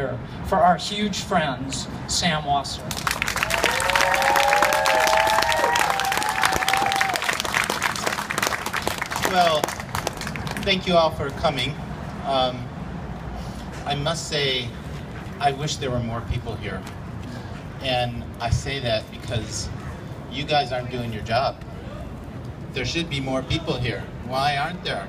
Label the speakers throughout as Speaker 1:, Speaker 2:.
Speaker 1: here for our huge friends, Sam Wasser.
Speaker 2: Well, thank you all for coming. I must say, I wish there were more people here. And I say that because you guys aren't doing your job. There should be more people here. Why aren't there?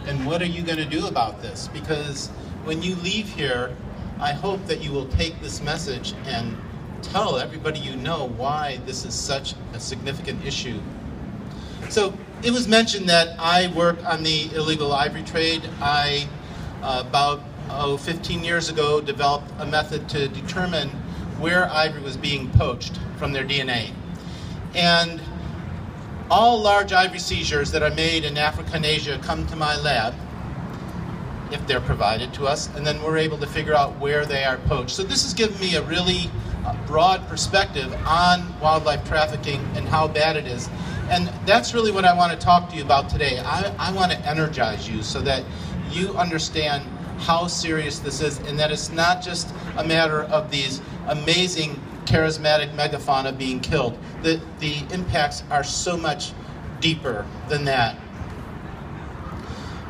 Speaker 2: And what are you going to do about this? Because when you leave here, I hope that you will take this message and tell everybody you know why this is such a significant issue. So it was mentioned that I work on the illegal ivory trade. I, about 15 years ago, developed a method to determine where ivory was being poached from their DNA. And all large ivory seizures that are made in Africa and Asia come to my lab, if they're provided to us, and then we're able to figure out where they are poached. So this has given me a really broad perspective on wildlife trafficking and how bad it is. And that's really what I want to talk to you about today. I want to energize you so that you understand how serious this is, and that it's not just a matter of these amazing charismatic megafauna being killed. The impacts are so much deeper than that.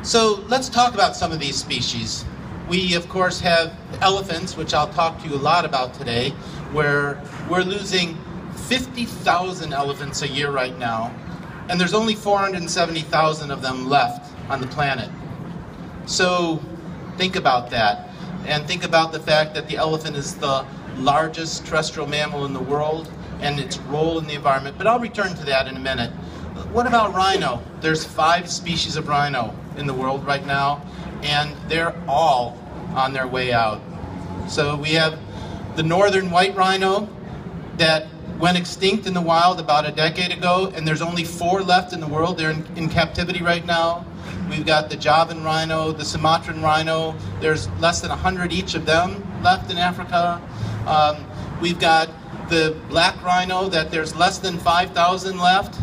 Speaker 2: So let's talk about some of these species. We, of course, have elephants, which I'll talk to you a lot about today, where we're losing 50,000 elephants a year right now, and there's only 470,000 of them left on the planet. So think about that, and think about the fact that the elephant is the largest terrestrial mammal in the world and its role in the environment, but I'll return to that in a minute. What about rhino? There's 5 species of rhino in the world right now, and they're all on their way out. So we have the northern white rhino that went extinct in the wild about a decade ago, and there's only 4 left in the world. They're in captivity right now. We've got the Javan rhino, the Sumatran rhino. There's less than 100 each of them left in Africa. We've got the black rhino that there's less than 5,000 left.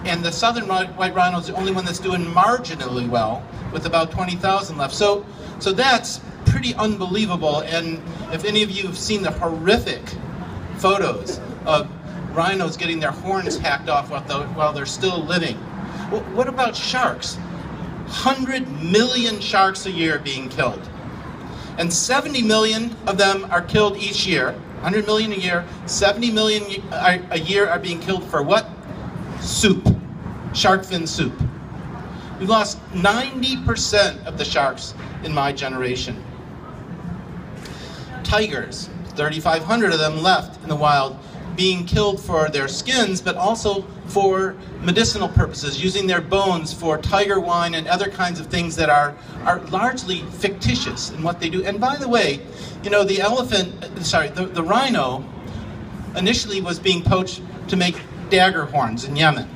Speaker 2: And the southern white rhino is the only one that's doing marginally well, with about 20,000 left. So that's pretty unbelievable. And if any of you have seen the horrific photos of rhinos getting their horns hacked off while they're still living. Well, what about sharks? 100 million sharks a year being killed. And 70 million of them are killed each year. 100 million a year, 70 million a year are being killed for what? Soup. Shark fin soup. We've lost 90% of the sharks in my generation. Tigers, 3,500 of them left in the wild, being killed for their skins, but also for medicinal purposes, using their bones for tiger wine and other kinds of things that are largely fictitious in what they do. And by the way, you know, the rhino initially was being poached to make dagger horns in Yemen.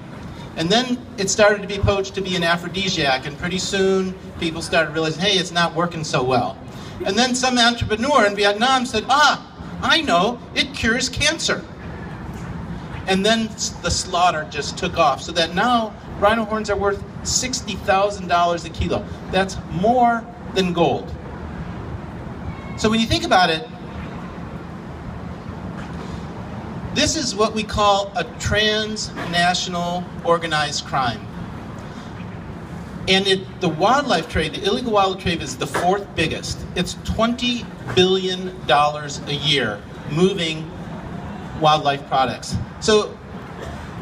Speaker 2: And then it started to be poached to be an aphrodisiac, and pretty soon people started realizing, hey, it's not working so well. And then some entrepreneur in Vietnam said, I know, it cures cancer. And then the slaughter just took off, so that now rhino horns are worth $60,000 a kilo. That's more than gold. So when you think about it, this is what we call a transnational organized crime. And the wildlife trade, the illegal wildlife trade, is the 4th biggest. It's $20 billion a year moving wildlife products. So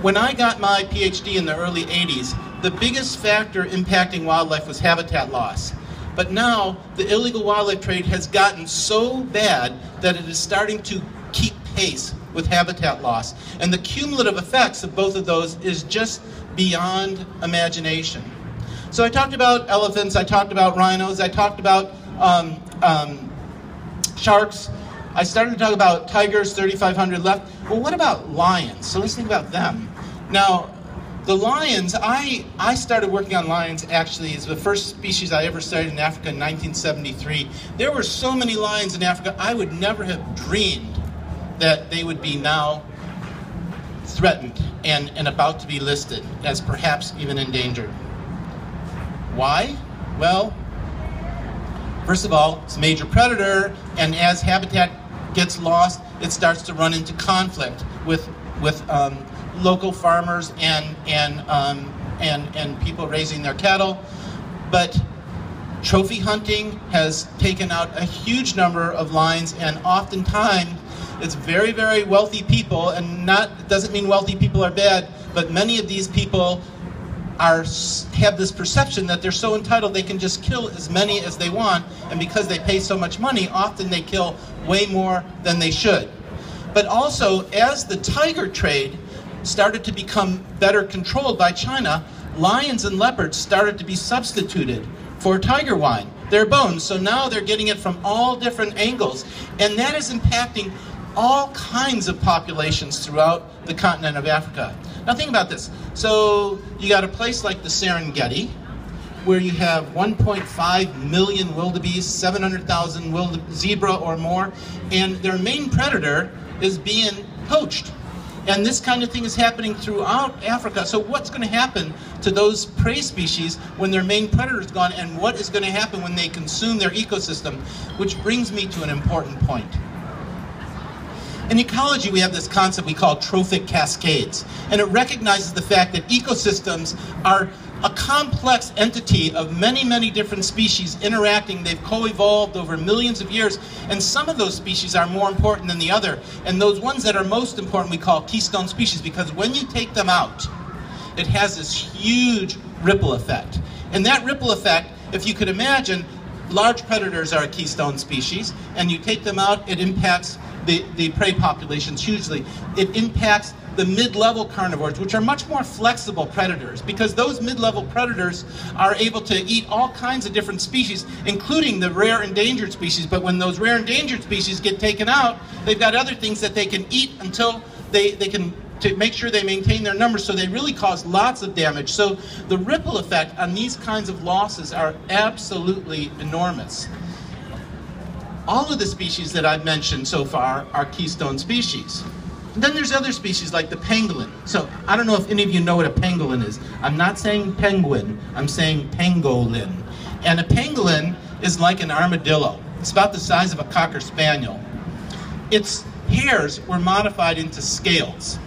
Speaker 2: when I got my PhD in the early 80s, the biggest factor impacting wildlife was habitat loss. But now the illegal wildlife trade has gotten so bad that it is starting to keep pace with habitat loss. And the cumulative effects of both of those is just beyond imagination. So I talked about elephants, I talked about rhinos, I talked about sharks. I started to talk about tigers, 3,500 left. Well, what about lions? So let's think about them. Now, the lions, I started working on lions actually as the first species I ever studied in Africa in 1973. There were so many lions in Africa, I would never have dreamed that they would be now threatened and about to be listed as perhaps even endangered. Why? Well, First of all, it's a major predator, and as habitat gets lost, it starts to run into conflict with local farmers and people raising their cattle. But trophy hunting has taken out a huge number of lions, and oftentimes it's very, very wealthy people, and it doesn't mean wealthy people are bad, but many of these people have this perception that they're so entitled they can just kill as many as they want, and because they pay so much money, often they kill way more than they should. But also, as the tiger trade started to become better controlled by China, lions and leopards started to be substituted for tiger wine, their bones. So now they're getting it from all different angles, and that is impacting all kinds of populations throughout the continent of Africa. Now think about this. So you got a place like the Serengeti, where you have 1.5 million wildebeest, 700,000 zebra or more, and their main predator is being poached. And this kind of thing is happening throughout Africa. So what's going to happen to those prey species when their main predator is gone, and what is going to happen when they consume their ecosystem? Which brings me to an important point. In ecology, we have this concept we call Trophic Cascades, and it recognizes the fact that ecosystems are a complex entity of many, many different species interacting. They've co-evolved over millions of years, and some of those species are more important than the other. And those ones that are most important we call keystone species, because when you take them out, it has this huge ripple effect. And that ripple effect, if you could imagine, large predators are a keystone species, and you take them out, it impacts the prey populations hugely. It impacts the mid-level carnivores, which are much more flexible predators, because those mid-level predators are able to eat all kinds of different species, including the rare endangered species. But when those rare endangered species get taken out, they've got other things that they can eat until they can, to make sure they maintain their numbers, so they really cause lots of damage. So the ripple effect on these kinds of losses are absolutely enormous. All of the species that I've mentioned so far are keystone species. And then there's other species like the pangolin. So I don't know if any of you know what a pangolin is. I'm not saying penguin, I'm saying pangolin. And a pangolin is like an armadillo. It's about the size of a cocker spaniel. Its hairs were modified into scales.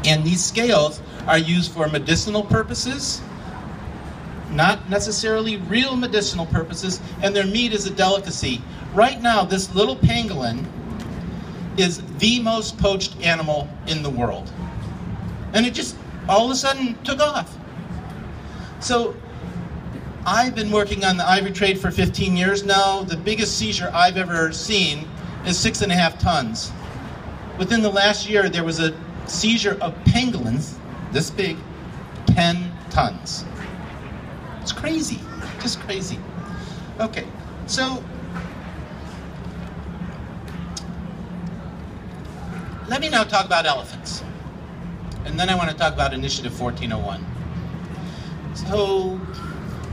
Speaker 2: And these scales are used for medicinal purposes, not necessarily real medicinal purposes, and their meat is a delicacy. Right now, this little pangolin is the most poached animal in the world. And it just all of a sudden took off. So I've been working on the ivory trade for 15 years now. The biggest seizure I've ever seen is 6.5 tons. Within the last year, there was a seizure of pangolins, this big, 10 tons. It's crazy, just crazy. Okay, so let me now talk about elephants. And then I want to talk about Initiative 1401. So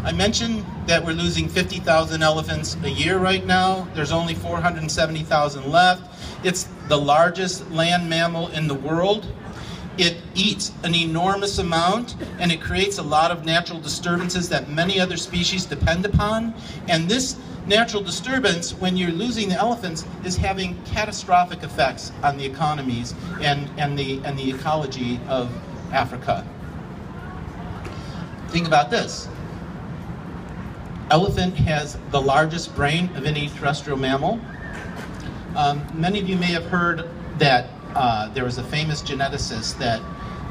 Speaker 2: I mentioned that we're losing 50,000 elephants a year right now. There's only 470,000 left. It's the largest land mammal in the world. It eats an enormous amount, and it creates a lot of natural disturbances that many other species depend upon. And this natural disturbance, when you're losing the elephants, is having catastrophic effects on the economies and the ecology of Africa. Think about this. Elephant has the largest brain of any terrestrial mammal. Many of you may have heard that there was a famous geneticist that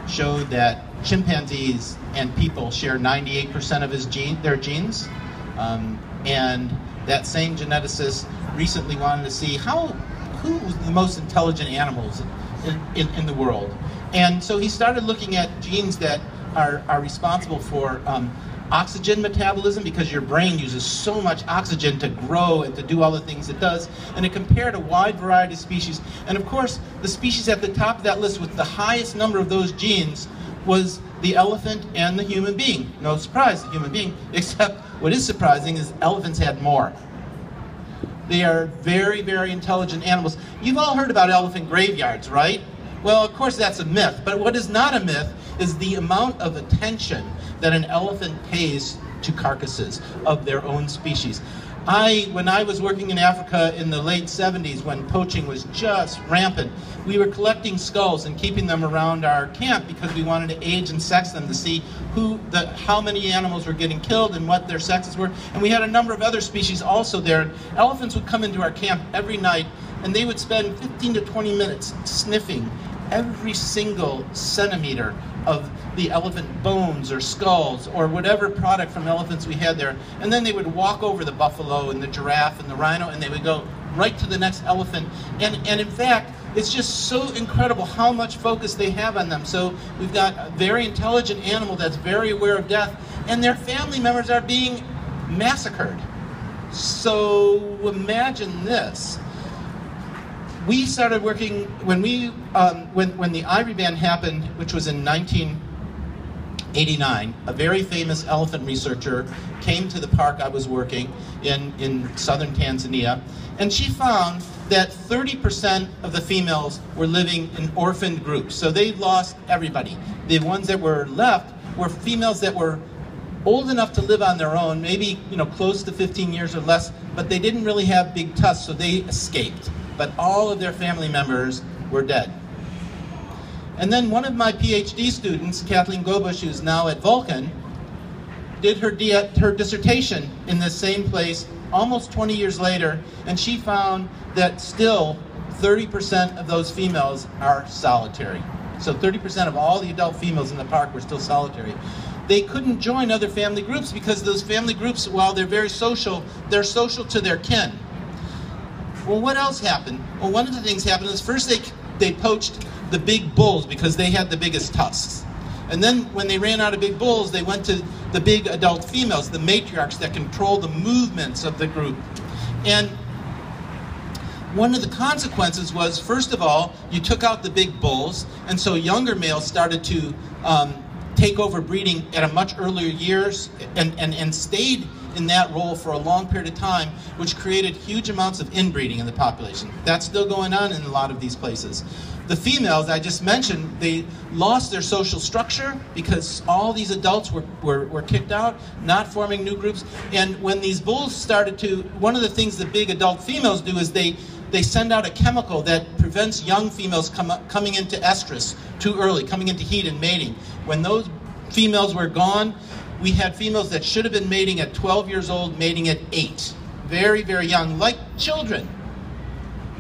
Speaker 2: showed that chimpanzees and people share 98% of their genes. And that same geneticist recently wanted to see who was the most intelligent animals in the world. And so he started looking at genes that are responsible for oxygen metabolism, because your brain uses so much oxygen to grow and to do all the things it does, and it compared a wide variety of species. And of course, the species at the top of that list with the highest number of those genes was the elephant and the human being. No surprise, the human being, except what is surprising is elephants had more. They are very, very intelligent animals. You've all heard about elephant graveyards, right? Well, of course that's a myth, but what is not a myth is the amount of attention that an elephant pays to carcasses of their own species. When I was working in Africa in the late 70s, when poaching was just rampant, we were collecting skulls and keeping them around our camp because we wanted to age and sex them to see how many animals were getting killed and what their sexes were. And we had a number of other species also there. Elephants would come into our camp every night, and they would spend 15 to 20 minutes sniffing every single centimeter of the elephant bones or skulls or whatever product from elephants we had there. And then they would walk over the buffalo and the giraffe and the rhino, and they would go right to the next elephant. And in fact, it's just so incredible how much focus they have on them. So we've got a very intelligent animal that's very aware of death, and their family members are being massacred. So imagine this. We started working when the Ivory ban happened, which was in 1989. A very famous elephant researcher came to the park I was working in southern Tanzania, and she found that 30% of the females were living in orphaned groups. So they lost everybody. The ones that were left were females that were old enough to live on their own, maybe close to 15 years or less, but they didn't really have big tusks, so they escaped. But all of their family members were dead. And then one of my PhD students, Kathleen Gobush, who's now at Vulcan, did her dissertation in the same place almost 20 years later, and she found that still 30% of those females are solitary. So 30% of all the adult females in the park were still solitary. They couldn't join other family groups because those family groups, while they're very social, they're social to their kin. Well, what else happened? Well, one of the things happened is first they poached the big bulls because they had the biggest tusks. And then when they ran out of big bulls, they went to the big adult females, the matriarchs that control the movements of the group. And one of the consequences was, first of all, you took out the big bulls, and so younger males started to take over breeding at a much earlier years and stayed in that role for a long period of time, which created huge amounts of inbreeding in the population. That's still going on in a lot of these places. The females I just mentioned, they lost their social structure because all these adults were kicked out, not forming new groups. And when these bulls started to, one of the things the big adult females do is they send out a chemical that prevents young females coming into estrus too early, coming into heat and mating. When those females were gone, we had females that should have been mating at 12 years old, mating at 8. Very, very young, like children.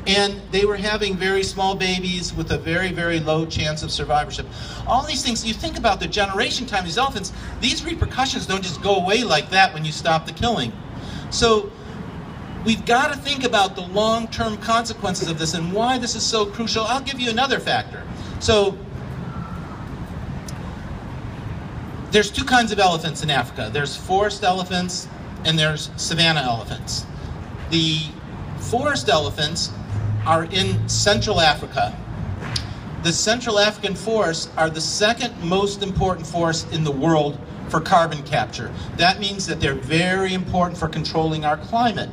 Speaker 2: And they were having very small babies with a very, very low chance of survivorship. All these things, you think about the generation time of these elephants, these repercussions don't just go away like that when you stop the killing. So we've got to think about the long-term consequences of this and why this is so crucial. I'll give you another factor. So there's two kinds of elephants in Africa. There's forest elephants and there's savanna elephants. The forest elephants are in Central Africa. The Central African forests are the second most important forest in the world for carbon capture. That means that they're very important for controlling our climate.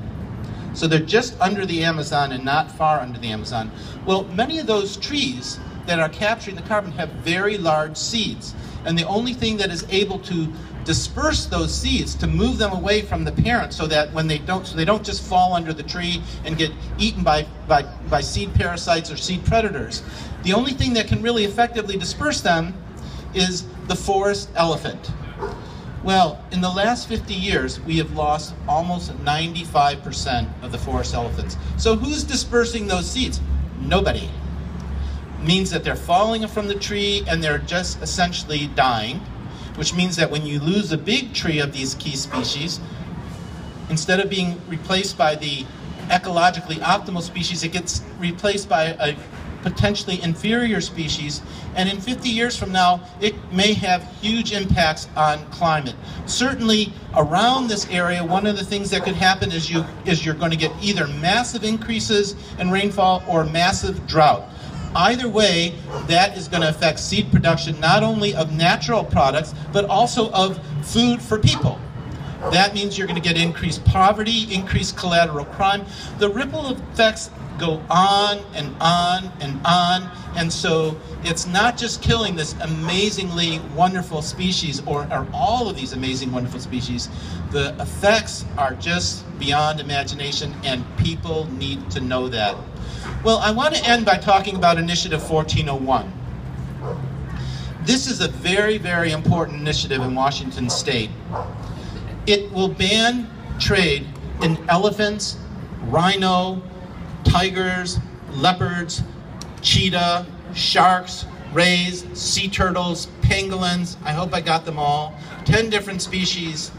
Speaker 2: So they're just under the Amazon and not far under the Amazon. Well, many of those trees that are capturing the carbon have very large seeds. And the only thing that is able to disperse those seeds, to move them away from the parent so that when they don't just fall under the tree and get eaten by seed parasites or seed predators. The only thing that can really effectively disperse them is the forest elephant. Well, in the last 50 years, we have lost almost 95% of the forest elephants. So who's dispersing those seeds? Nobody. Means that they're falling from the tree and they're just essentially dying, which means that when you lose a big tree of these key species, instead of being replaced by the ecologically optimal species, it gets replaced by a potentially inferior species, and in 50 years from now, it may have huge impacts on climate. Certainly around this area, one of the things that could happen is you're going to get either massive increases in rainfall or massive drought. Either way, that is going to affect seed production, not only of natural products, but also of food for people. That means you're going to get increased poverty, increased collateral crime. The ripple effects go on and on and on. And so it's not just killing this amazingly wonderful species or all of these amazing, wonderful species. The effects are just beyond imagination, and people need to know that. Well, I want to end by talking about Initiative 1401. This is a very, very important initiative in Washington State. It will ban trade in elephants, rhino, tigers, leopards, cheetah, sharks, rays, sea turtles, pangolins. I hope I got them all. 10 different species.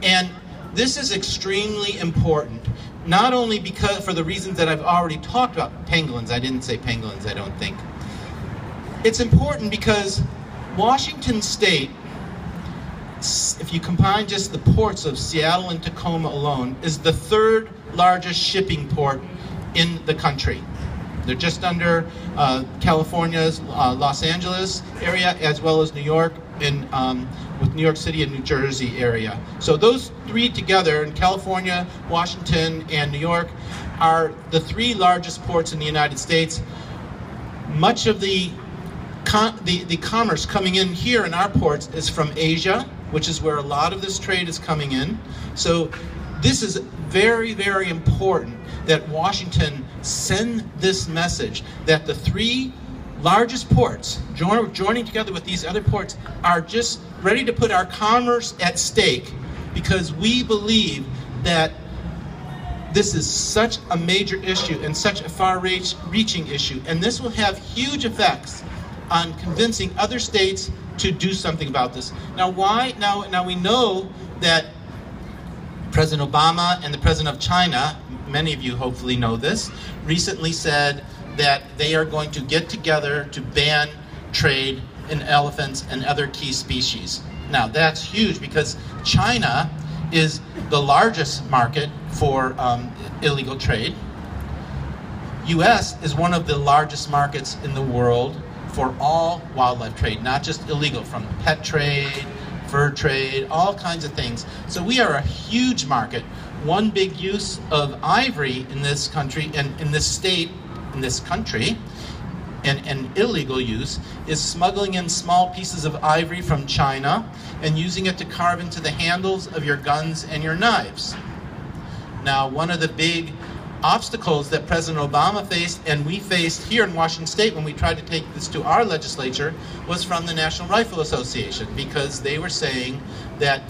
Speaker 2: And this is extremely important, not only because for the reasons that I've already talked about. Pangolins, I didn't say pangolins, I don't think. It's important because Washington State, if you combine just the ports of Seattle and Tacoma alone, is the third largest shipping port in the country. They're just under California's Los Angeles area, as well as New York, with New York City and New Jersey area. So those three together, in California, Washington, and New York, are the three largest ports in the United States. Much of the commerce coming in here in our ports is from Asia, which is where a lot of this trade is coming in. So this is very, very important that Washington send this message that the three largest ports, joining together with these other ports, are just ready to put our commerce at stake, because we believe that this is such a major issue and such a far-reaching issue, and this will have huge effects on convincing other states to do something about this. Now, why? Now we know that President Obama and the President of China, many of you hopefully know this, recently said that they are going to get together to ban trade in elephants and other key species. Now, that's huge because China is the largest market for illegal trade. U.S. is one of the largest markets in the world for all wildlife trade, not just illegal, from pet trade, fur trade, all kinds of things. So we are a huge market. One big use of ivory in this country, and in this state, in this country, and illegal use, is smuggling in small pieces of ivory from China and using it to carve into the handles of your guns and your knives. Now, one of the big obstacles that President Obama faced, and we faced here in Washington State when we tried to take this to our legislature, was from the National Rifle Association, because they were saying that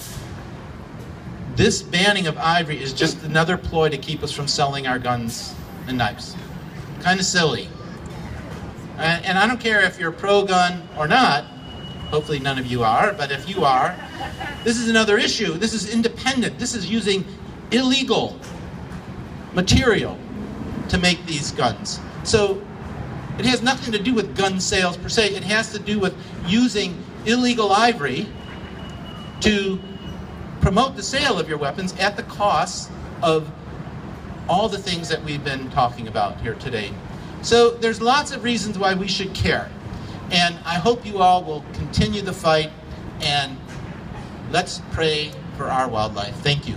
Speaker 2: this banning of ivory is just another ploy to keep us from selling our guns and knives. Kind of silly. And I don't care if you're pro-gun or not, hopefully none of you are, but if you are, this is another issue. This is independent. This is using illegal material to make these guns. So it has nothing to do with gun sales per se. It has to do with using illegal ivory to promote the sale of your weapons at the cost of all the things that we've been talking about here today. So there's lots of reasons why we should care. And I hope you all will continue the fight, and let's pray for our wildlife. Thank you.